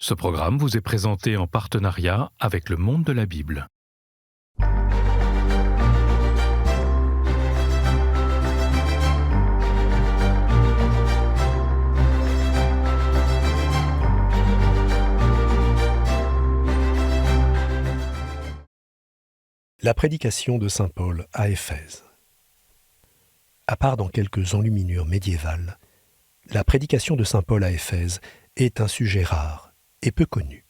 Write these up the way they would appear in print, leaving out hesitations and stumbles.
Ce programme vous est présenté en partenariat avec Le Monde de la Bible. La prédication de saint Paul à Éphèse. À part dans quelques enluminures médiévales, la prédication de saint Paul à Éphèse est un sujet rare et peu connu.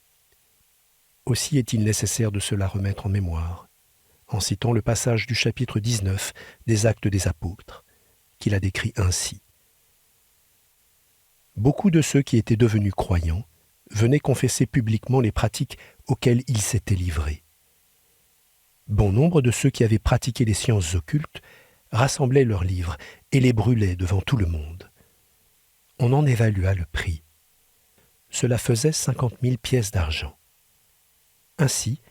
Aussi est-il nécessaire de se la remettre en mémoire, en citant le passage du chapitre 19 des Actes des Apôtres, qui la décrit ainsi. Beaucoup de ceux qui étaient devenus croyants venaient confesser publiquement les pratiques auxquelles ils s'étaient livrés. Bon nombre de ceux qui avaient pratiqué les sciences occultes rassemblaient leurs livres et les brûlaient devant tout le monde. On en évalua le prix. Cela faisait 50 000 pièces d'argent. Ainsi,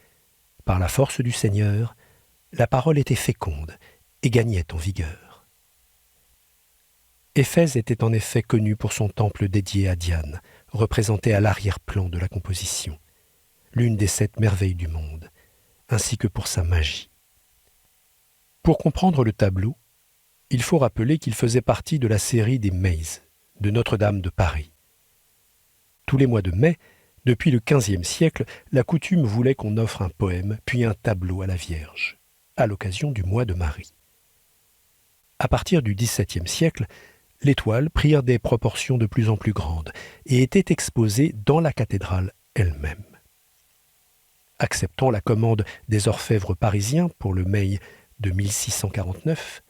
par la force du Seigneur, la parole était féconde et gagnait en vigueur. Éphèse était en effet connue pour son temple dédié à Diane, représenté à l'arrière-plan de la composition, l'une des 7 merveilles du monde, ainsi que pour sa magie. Pour comprendre le tableau, il faut rappeler qu'il faisait partie de la série des Maze, de Notre-Dame de Paris. Tous les mois de mai, depuis le XVe siècle, la coutume voulait qu'on offre un poème puis un tableau à la Vierge, à l'occasion du mois de Marie. À partir du XVIIe siècle, les toiles prirent des proportions de plus en plus grandes et étaient exposées dans la cathédrale elle-même. Acceptant la commande des orfèvres parisiens pour le mai de 1649,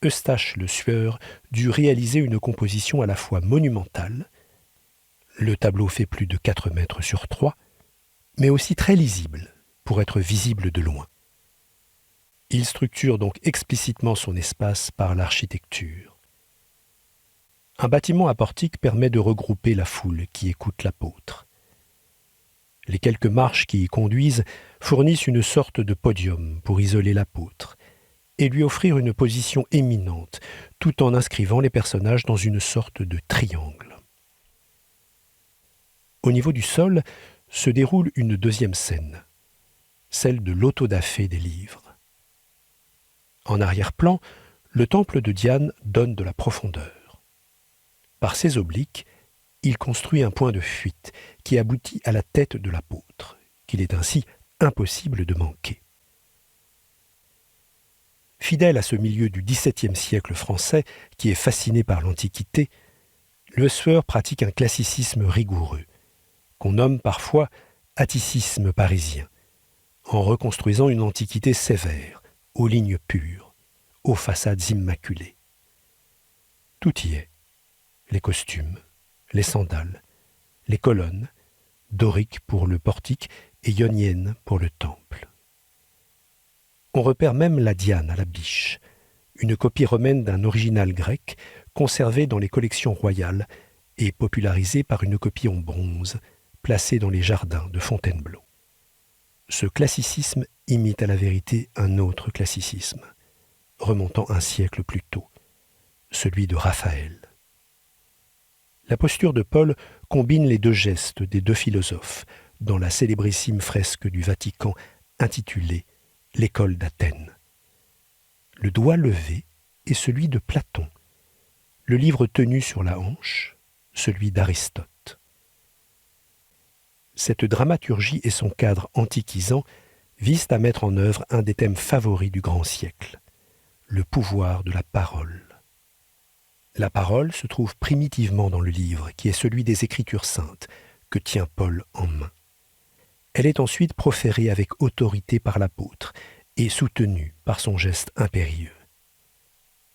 Eustache le Sueur dut réaliser une composition à la fois monumentale, le tableau fait plus de 4 mètres sur 3, mais aussi très lisible pour être visible de loin. Il structure donc explicitement son espace par l'architecture. Un bâtiment à portique permet de regrouper la foule qui écoute l'apôtre. Les quelques marches qui y conduisent fournissent une sorte de podium pour isoler l'apôtre et lui offrir une position éminente, tout en inscrivant les personnages dans une sorte de triangle. Au niveau du sol se déroule une deuxième scène, celle de l'autodafé des livres. En arrière-plan, le temple de Diane donne de la profondeur. Par ses obliques, il construit un point de fuite qui aboutit à la tête de l'apôtre, qu'il est ainsi impossible de manquer. Fidèle à ce milieu du XVIIe siècle français qui est fasciné par l'Antiquité, le Sueur pratique un classicisme rigoureux, qu'on nomme parfois atticisme parisien, en reconstruisant une antiquité sévère, aux lignes pures, aux façades immaculées. Tout y est, les costumes, les sandales, les colonnes, doriques pour le portique et ioniennes pour le temple. On repère même la Diane à la biche, une copie romaine d'un original grec conservé dans les collections royales et popularisé par une copie en bronze placée dans les jardins de Fontainebleau. Ce classicisme imite à la vérité un autre classicisme, remontant un siècle plus tôt, celui de Raphaël. La posture de Paul combine les 2 gestes des 2 philosophes dans la célébrissime fresque du Vatican intitulée « L'école d'Athènes ». Le doigt levé est celui de Platon, le livre tenu sur la hanche, celui d'Aristote. Cette dramaturgie et son cadre antiquisant visent à mettre en œuvre un des thèmes favoris du grand siècle, le pouvoir de la parole. La parole se trouve primitivement dans le livre, qui est celui des Écritures saintes, que tient Paul en main. Elle est ensuite proférée avec autorité par l'apôtre et soutenue par son geste impérieux.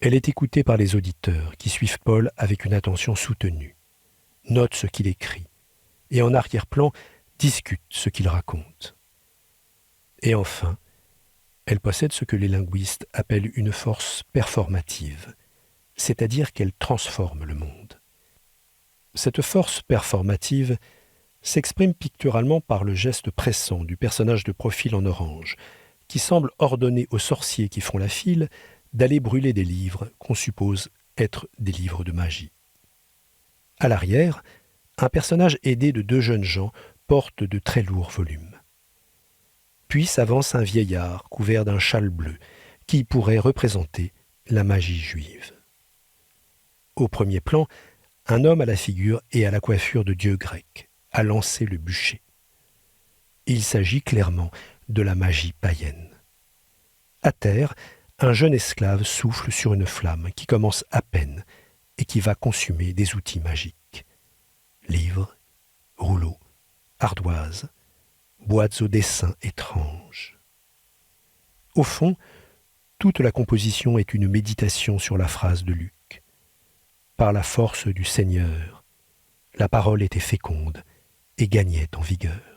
Elle est écoutée par les auditeurs qui suivent Paul avec une attention soutenue, notent ce qu'il écrit, et en arrière-plan discutent ce qu'il raconte. Et enfin, elle possède ce que les linguistes appellent une force performative, c'est-à-dire qu'elle transforme le monde. Cette force performative s'exprime picturalement par le geste pressant du personnage de profil en orange, qui semble ordonner aux sorciers qui font la file d'aller brûler des livres qu'on suppose être des livres de magie. À l'arrière, Un personnage aidé de 2 jeunes gens porte de très lourds volumes. Puis s'avance un vieillard couvert d'un châle bleu qui pourrait représenter la magie juive. Au premier plan, un homme à la figure et à la coiffure de dieu grec a lancé le bûcher. Il s'agit clairement de la magie païenne. À terre, un jeune esclave souffle sur une flamme qui commence à peine et qui va consumer des outils magiques. Livres, rouleaux, ardoises, boîtes aux dessins étranges. Au fond, toute la composition est une méditation sur la phrase de Luc. Par la force du Seigneur, la parole était féconde et gagnait en vigueur.